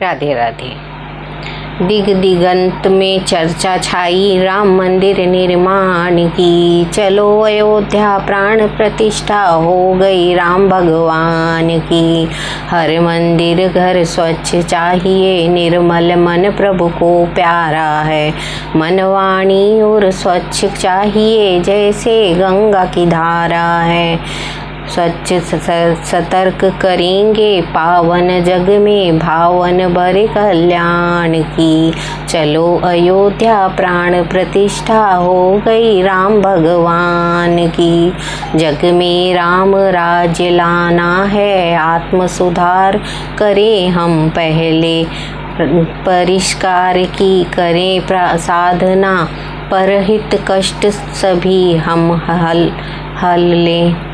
राधे राधे। दिग दिगंत में चर्चा छाई राम मंदिर निर्माण की, चलो अयोध्या प्राण प्रतिष्ठा हो गई राम भगवान की। हर मंदिर घर स्वच्छ चाहिए, निर्मल मन प्रभु को प्यारा है। मन वाणी और स्वच्छ चाहिए, जैसे गंगा की धारा है। स्वच्छ सतर्क करेंगे पावन जग में, भावन बड़े कल्याण की। चलो अयोध्या प्राण प्रतिष्ठा हो गई राम भगवान की। जग में राम राज्य लाना है, आत्म सुधार करें हम पहले। परिष्कार की करें साधना, परहित कष्ट सभी हम हल लें।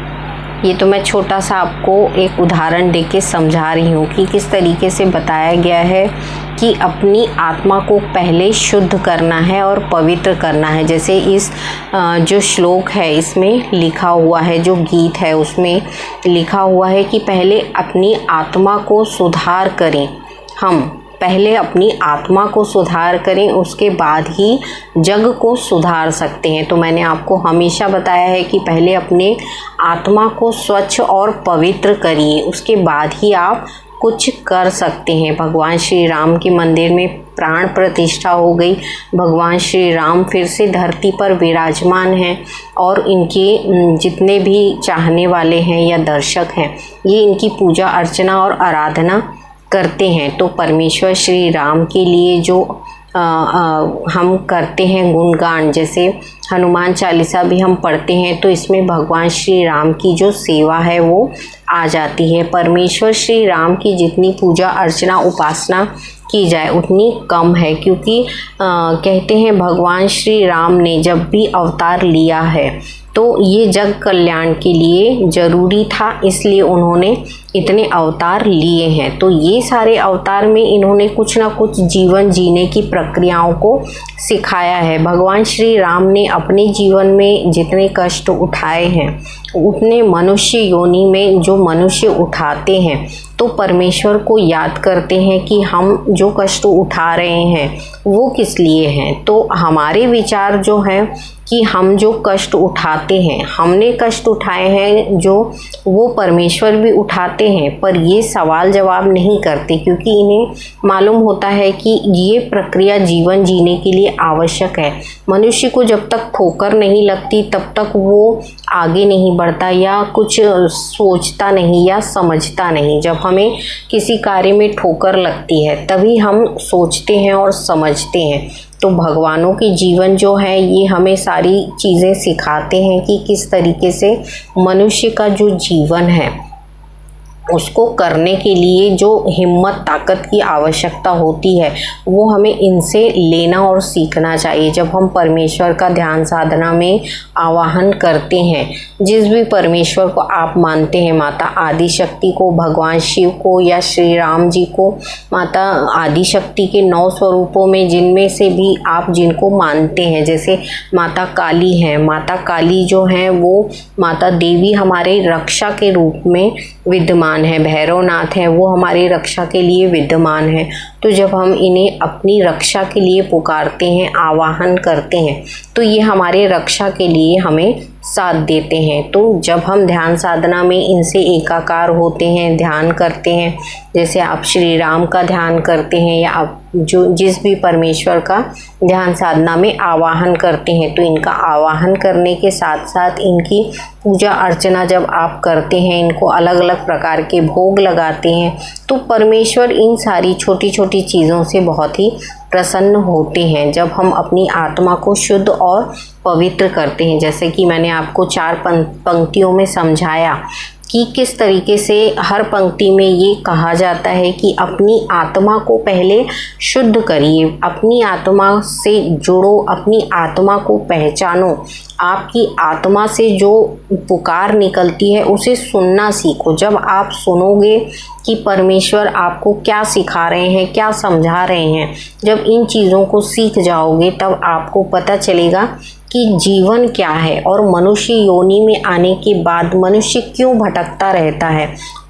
ये तो मैं छोटा सा आपको एक उदाहरण देके समझा रही हूँ कि किस तरीके से बताया गया है कि अपनी आत्मा को पहले शुद्ध करना है और पवित्र करना है। जैसे इस जो श्लोक है इसमें लिखा हुआ है, जो गीत है उसमें लिखा हुआ है कि पहले अपनी आत्मा को सुधार करें। हम पहले अपनी आत्मा को सुधार करें, उसके बाद ही जग को सुधार सकते हैं। तो मैंने आपको हमेशा बताया है कि पहले अपने आत्मा को स्वच्छ और पवित्र करिए, उसके बाद ही आप कुछ कर सकते हैं। भगवान श्री राम के मंदिर में प्राण प्रतिष्ठा हो गई। भगवान श्री राम फिर से धरती पर विराजमान हैं और इनके जितने भी चाहने वाले हैं या दर्शक हैं, ये इनकी पूजा अर्चना और आराधना करते हैं। तो परमेश्वर श्री राम के लिए जो हम करते हैं गुणगान, जैसे हनुमान चालीसा भी हम पढ़ते हैं, तो इसमें भगवान श्री राम की जो सेवा है वो आ जाती है। परमेश्वर श्री राम की जितनी पूजा अर्चना उपासना की जाए उतनी कम है, क्योंकि कहते हैं भगवान श्री राम ने जब भी अवतार लिया है तो ये जग कल्याण के लिए ज़रूरी था, इसलिए उन्होंने इतने अवतार लिए हैं। तो ये सारे अवतार में इन्होंने कुछ ना कुछ जीवन जीने की प्रक्रियाओं को सिखाया है। भगवान श्री राम ने अपने जीवन में जितने कष्ट उठाए हैं उतने मनुष्य योनि में जो मनुष्य उठाते हैं, तो परमेश्वर को याद करते हैं कि हम जो कष्ट उठा रहे हैं वो किस लिए हैं। तो हमारे विचार जो हैं कि हम जो कष्ट उठाते हैं, हमने कष्ट उठाए हैं जो वो परमेश्वर भी उठाते हैं, पर ये सवाल जवाब नहीं करते, क्योंकि इन्हें मालूम होता है कि ये प्रक्रिया जीवन जीने के लिए आवश्यक है। मनुष्य को जब तक ठोकर नहीं लगती तब तक वो आगे नहीं बढ़ता या कुछ सोचता नहीं या समझता नहीं। जब हमें किसी कार्य में ठोकर लगती है तभी हम सोचते हैं और समझते हैं। तो भगवानों के जीवन जो है ये हमें सारी चीज़ें सिखाते हैं कि किस तरीके से मनुष्य का जो जीवन है उसको करने के लिए जो हिम्मत ताकत की आवश्यकता होती है वो हमें इनसे लेना और सीखना चाहिए। जब हम परमेश्वर का ध्यान साधना में आवाहन करते हैं, जिस भी परमेश्वर को आप मानते हैं, माता आदि शक्ति को, भगवान शिव को या श्री राम जी को, माता आदि शक्ति के 9 स्वरूपों में जिनमें से भी आप जिनको मानते हैं, जैसे माता काली हैं, माता काली जो हैं वो माता देवी हमारे रक्षा के रूप में विद्यमान है, भैरवनाथ हैं वो हमारी रक्षा के लिए विद्यमान है। तो जब हम इन्हें अपनी रक्षा के लिए पुकारते हैं, आवाहन करते हैं, तो ये हमारे रक्षा के लिए हमें साथ देते हैं। तो जब हम ध्यान साधना में इनसे एकाकार होते हैं, ध्यान करते हैं, जैसे आप श्री राम का ध्यान करते हैं या आप जो जिस भी परमेश्वर का ध्यान साधना में आवाहन करते हैं, तो इनका आवाहन करने के साथ साथ इनकी पूजा अर्चना जब आप करते हैं, इनको अलग अलग प्रकार के भोग लगाते हैं, तो परमेश्वर इन सारी छोटी छोटी चीज़ों से बहुत ही प्रसन्न होते हैं। जब हम अपनी आत्मा को शुद्ध और पवित्र करते हैं, जैसे कि मैंने आपको 4 पंक्तियों में समझाया कि किस तरीके से हर पंक्ति में ये कहा जाता है कि अपनी आत्मा को पहले शुद्ध करिए, अपनी आत्मा से जुड़ो, अपनी आत्मा को पहचानो, आपकी आत्मा से जो पुकार निकलती है उसे सुनना सीखो। जब आप सुनोगे कि परमेश्वर आपको क्या सिखा रहे हैं, क्या समझा रहे हैं, जब इन चीज़ों को सीख जाओगे तब आपको पता चलेगा कि जीवन क्या है और मनुष्य योनि में आने के बाद मनुष्य क्यों भटकता रहता है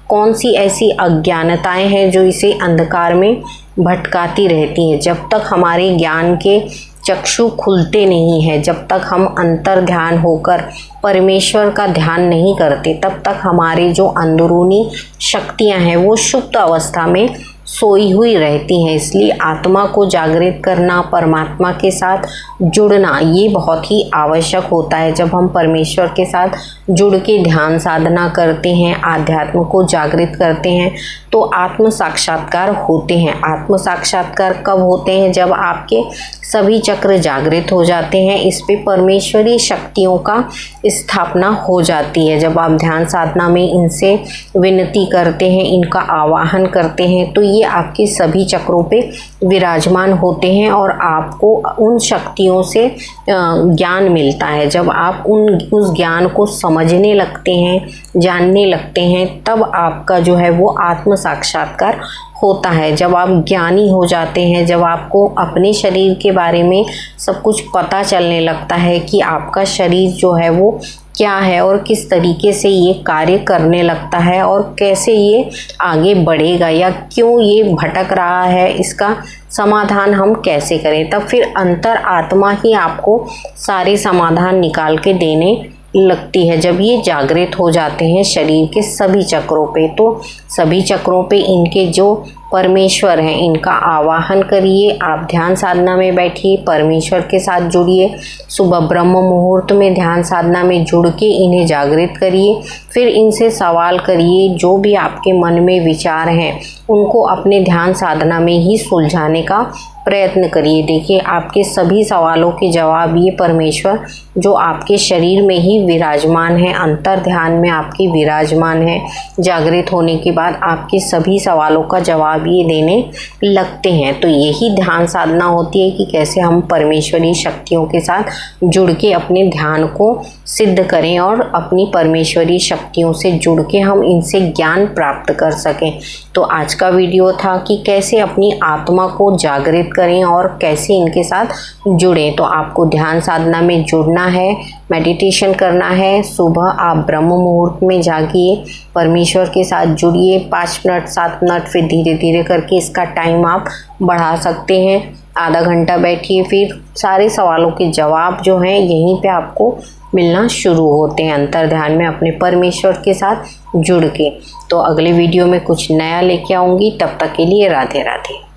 कौन सी ऐसी अज्ञानताएं हैं जो इसे अंधकार में भटकाती रहती हैं। जब तक हमारे ज्ञान के चक्षु खुलते नहीं हैं, जब तक हम अंतर ध्यान होकर परमेश्वर का ध्यान नहीं करते, तब तक हमारे जो अंदरूनी शक्तियां हैं वो सुप्त अवस्था में सोई हुई रहती हैं। इसलिए आत्मा को जागृत करना, परमात्मा के साथ जुड़ना, ये बहुत ही आवश्यक होता है। जब हम परमेश्वर के साथ जुड़ के ध्यान साधना करते हैं, आध्यात्म को जागृत करते हैं, तो आत्म साक्षात्कार होते हैं। आत्म साक्षात्कार कब होते हैं? जब आपके सभी चक्र जागृत हो जाते हैं, इस पे परमेश्वरी शक्तियों का स्थापना हो जाती है। जब आप ध्यान साधना में इनसे विनती करते हैं, इनका आवाहन करते हैं, तो ये आपके सभी चक्रों पे विराजमान होते हैं और आपको उन शक्तियों से ज्ञान मिलता है। जब आप उस ज्ञान को समझने लगते हैं, जानने लगते हैं, तब आपका जो है वो आत्म साक्षात्कार होता है। जब आप ज्ञानी हो जाते हैं, जब आपको अपने शरीर के बारे में सब कुछ पता चलने लगता है कि आपका शरीर जो है वो क्या है और किस तरीके से ये कार्य करने लगता है और कैसे ये आगे बढ़ेगा या क्यों ये भटक रहा है, इसका समाधान हम कैसे करें, तब फिर अंतर आत्मा ही आपको सारे समाधान निकाल के देने लगती है। जब ये जागृत हो जाते हैं शरीर के सभी चक्रों पे, तो सभी चक्रों पे इनके जो परमेश्वर हैं इनका आवाहन करिए। आप ध्यान साधना में बैठिए, परमेश्वर के साथ जुड़िए, सुबह ब्रह्म मुहूर्त में ध्यान साधना में जुड़ के इन्हें जागृत करिए। फिर इनसे सवाल करिए, जो भी आपके मन में विचार हैं उनको अपने ध्यान साधना में ही सुलझाने का प्रयत्न करिए। देखिए आपके सभी सवालों के जवाब ये परमेश्वर जो आपके शरीर में ही विराजमान है, अंतर ध्यान में आपके विराजमान है, जागृत होने के बाद आपके सभी सवालों का जवाब ये देने लगते हैं। तो यही ध्यान साधना होती है कि कैसे हम परमेश्वरी शक्तियों के साथ जुड़ के अपने ध्यान को सिद्ध करें और अपनी परमेश्वरी शक्तियों से जुड़ के हम इनसे ज्ञान प्राप्त कर सकें। तो आज का वीडियो था कि कैसे अपनी आत्मा को जागृत करें और कैसे इनके साथ जुड़ें। तो आपको ध्यान साधना में जुड़ना है, मेडिटेशन करना है। सुबह आप ब्रह्म मुहूर्त में जागिए, परमेश्वर के साथ जुड़िए, 5 मिनट 7 मिनट, फिर धीरे धीरे करके इसका टाइम आप बढ़ा सकते हैं। आधा घंटा बैठिए, फिर सारे सवालों के जवाब जो हैं यहीं पे आपको मिलना शुरू होते हैं अंतर ध्यान में अपने परमेश्वर के साथ जुड़ के। तो अगले वीडियो में कुछ नया लेके आऊँगी, तब तक के लिए राधे राधे।